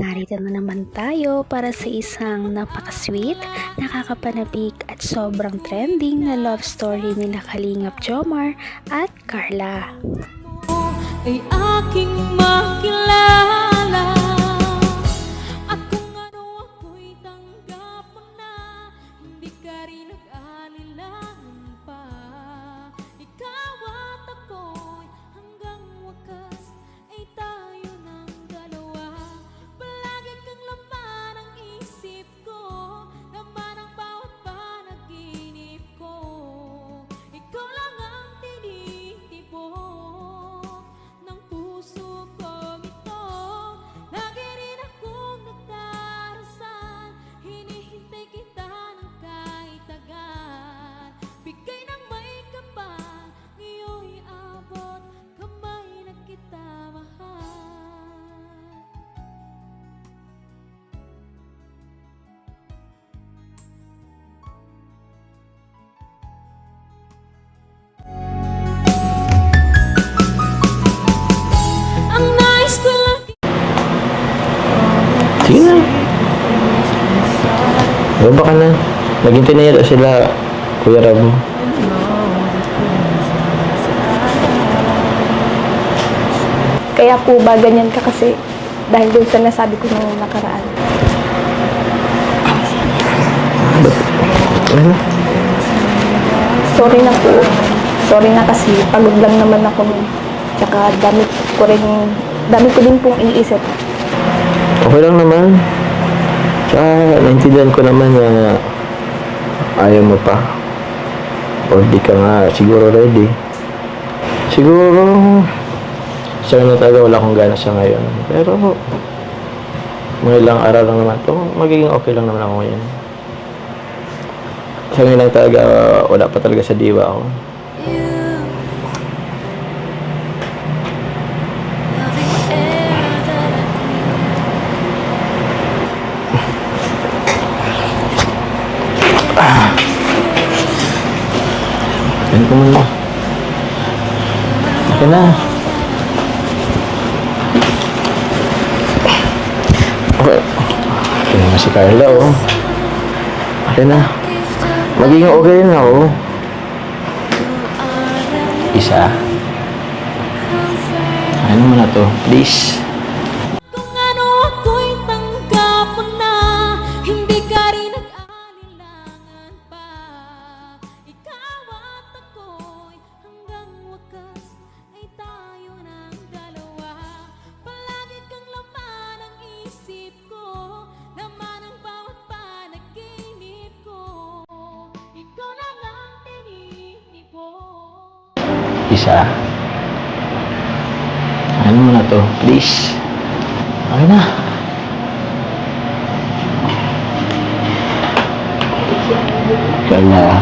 narito na naman tayo para sa isang napaka-sweet, nakakapanabik at sobrang trending na love story nila Kalingap Jomar at Carla. Ay aking makilala at kung ano ako'y tanggap mo na, hindi ka rin nag-alilangan pa. Ikaw at ako'y hanggang wakas ay tayo ng dalawa. Palagi kang laman ang isip ko, laman ang bawat panaginip ko. Ikaw lang ang tinitibok ng puso kong ito. Lagi rin akong nagdarasal, hinihintay kita ng kahit agad. Bigay ng may kapal, ngayon'y abot kamay na kita mahal. Ang nais ko lang Sige na. Baba ka na. Naghintay na yata sila, Kuya Rab mo. Kaya po ba ganyan ka kasi dahil dun sa nasabi ko nung nakaraan? Ano? Sorry na po. Sorry na kasi pagod lang naman ako nun. Tsaka dami ko din pong iniisip. Okay lang naman. Tsaka, naintindihan ko naman na ayaw mo pa. O di ka nga siguro ready. Siguro, sa na talaga wala akong gana sa ngayon. Pero, mga ilang araw lang naman to, magiging okay lang naman ako ngayon. Sa ngayon lang talaga, wala pa talaga sa diwa ako. Yan ko muna. Okay na. Okay. Okay naman si Carla, oh. Okay na. Magiging okay rin ako. Isa. Ano mo na to? Please. kung ano ako'y tanggap mo na, hindi ka rin nag-alilangan pa. Ikaw at ako'y hanggang wakas ay tayo ng dalawa. Palagi kang laman ang isip ko, laman ang bawat panaginip ko. Ikaw lang ang tinitibok. Isa. Ano mo na to? Please. Okay na. Kaya,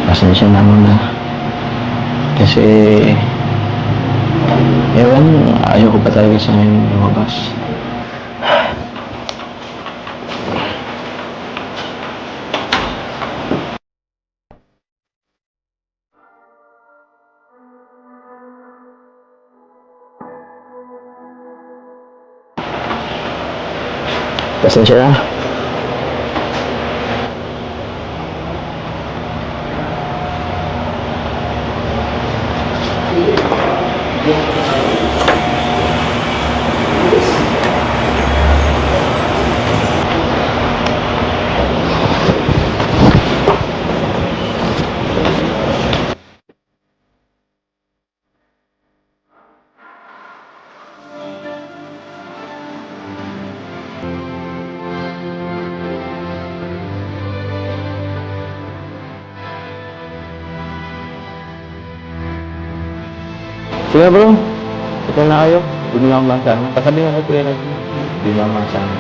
pasensya na muna. Kasi, ewan, ayaw ko pa talaga sa ngayon lumabas. Pasensya na. Sige bro, ito na kayo. Huwag mo lang sana. Kasabi nga ko kuya na hindi mo lang sana.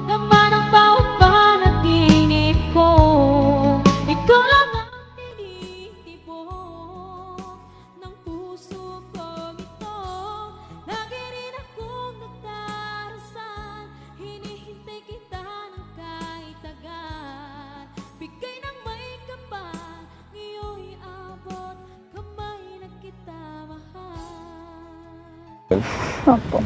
Laman ang bawat panaginip ko, ikaw lang ang tinitibok ng puso kong ito. Lagi rin akong nagdarasal, hinihintay kita ng kahit agad. Bigay ng may kapal, ngayon'y Opo.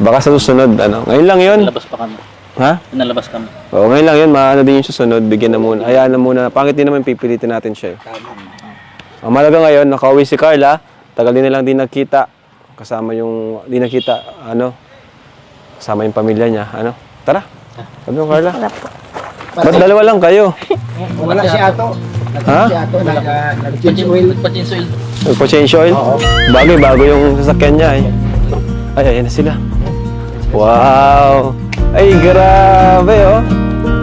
Baka sa susunod, ano. Ngayon lang yun. Nalabas pa kami. Ha? Nalabas kami. Oo, ngayon lang yun. Maano din yung susunod. Bigyan na muna. Hayaan na muna. Pangit din naman pipilitin natin siya. Ang malaga ngayon, nakauwi si Carla. Tagal din nilang di nagkita. Kasama yung, di nakita, kasama yung pamilya niya. Tara. Sabi mo, Carla. Wala po. Ba't dalawa lang kayo? Wala si Ato. Ha? Si Ato, nag-change oil. Nagpa-change oil. Nagpa-change oil? Bago yung sasakyan niya eh. Ay, ayan na sila. Wow! Ay, grabe oh.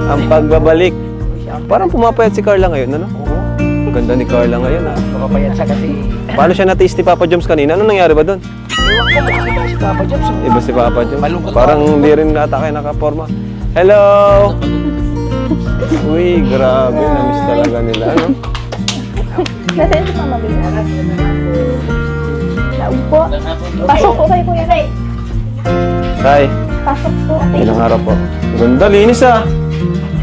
Ang pagbabalik. Parang pumapayat si Carla ngayon, ano? Ang ganda ni Carla ngayon, ha? Kapapayat siya kasi. Paano siya natiis ni Papa Joms kanina? Ano nangyari ba doon? Iba si Papa Jobs. Iba si Papa Joms. Malungkot Parang hindi rin nata kayo nakaporma. Hello! Uy, grabe. Namiss talaga nila, ano? Nasaan si Mama Bea? Laog po. Pasok po kayo, Kuya Ray. Tay, Pasok po. ilang araw po. Ang ganda, linis ah.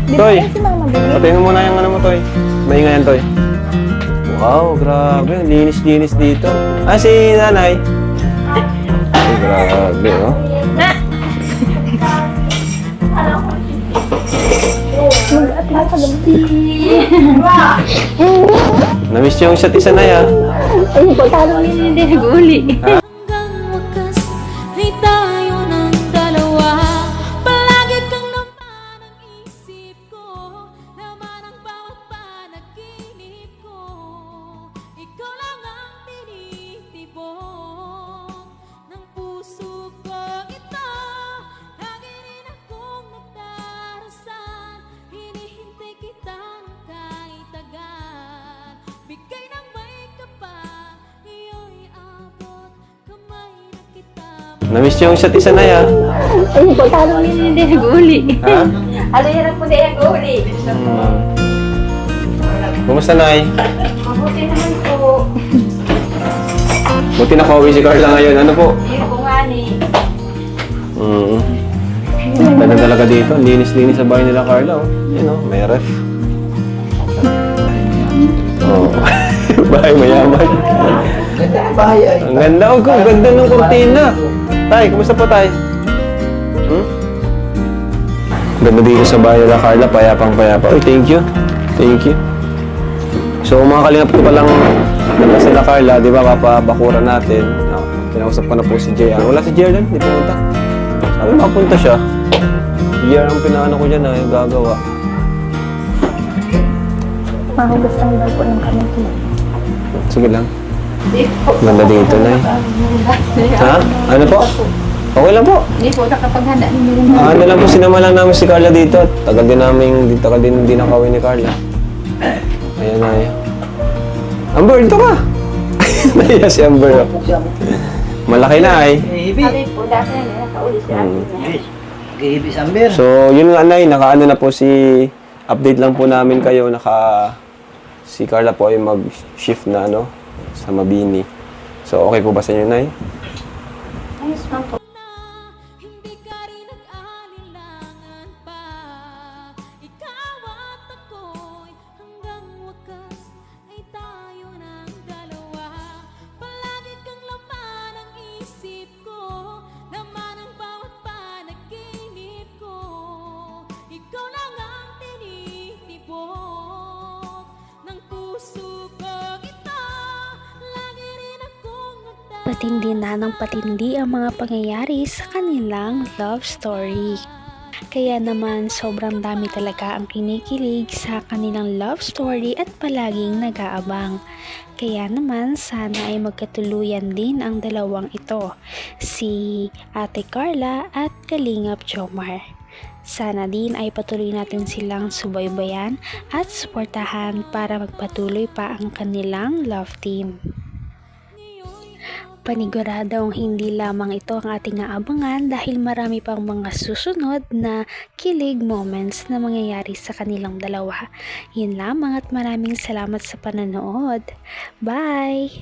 Di ba Toy, yan si Mama Bea? patayin mo muna yung ano mo, Toy. Maingay yan, Toy. Wow, grabe. Ang linis-linis dito. Ah, si nanay. Ay, grabe, oh. Mag-atla ka lang. Namiss yung isa't isa na yan. Ayun po, talo hindi nag-uli. Hanggang wakas ay tayo ng dalawa. Palagi kang naman ang isip ko, naman ang bawat panaginip ko. Ikaw lang ang tinitibok ng puso ko ito. Lagi rin akong nagdarasan, hinihintay kita ng kahit tagal. Bigay ng may kapal, iyo'y abot, kamay na kita. Namiss yung isa't isa na yan. Ayun po, talo hindi nag-uli. Ha? Ano yan po, hindi nag-uli. Kumusta, Nay? Mabuti naman po. Buti nakauwi si Carla ngayon. Ano po? Ayun po nga ni. Ganda talaga dito. Ang linis-linis sa bahay nila, Carla. Oh. Yan, oh. May ref. Oh. Bahay mayaman. Ganda ang bahay ay. Ang ganda. Oh, ang ganda ng kurtina. Tay, kumusta po, Tay? Ganda dito sa bahay nila, Carla. Payapang-payapa. Oy, thank you. Thank you. So, mga kalingap ko palang ganda sila, Carla. Di ba, papabakuran natin. Kinausap ko na po si JR. Wala si JR din. Di pumunta. Sabi, makapunta siya. JR ang pinaano ko dyan na yung gagawa. Mahugas lang daw po ng kamay ko. Sige lang. Ganda dito, Nay. Ha? Ano po? Okay lang po. Hindi po, nakapaghanda ninyo. Ano lang po, sinama lang namin si Carla dito. Tagal din din nakawin ni Carla. Ayan, Nay. Amber, dito ka! Naiya si Amber. Malaki na, ay. Sabi po, dati na nakauli si Ate. Gihibis Amber. So, yun nga, Nay. Nakaano na po update lang po namin kayo. Si Carla po ay mag-shift na, sa Mabini. So, okay po ba sa inyo, Nay? Ayos man po. Hindi ka rin nag-alinlangan pa. Ikaw at ako'y hanggang wakas ay tayo ng dalawa. Palagi kang laman ang isip ko, laman ang bawat panaginip ko. Ikaw lang ang tinitibok ng puso ko ito. Lagi rin akong Patindi na ng patindi ang mga pangyayari sa kanilang love story. Kaya naman sobrang dami talaga ang kinikilig sa kanilang love story at palaging nag-aabang. Kaya naman sana ay magkatuluyan din ang dalawang ito, si Ate Carla at Kalingap Jomar. Sana din ay patuloy natin silang subaybayan at suportahan para magpatuloy pa ang kanilang love team. Paniguradong hindi lamang ito ang ating aabangan dahil marami pang mga susunod na kilig moments na mangyayari sa kanilang dalawa. Yun lamang at maraming salamat sa pananood. Bye!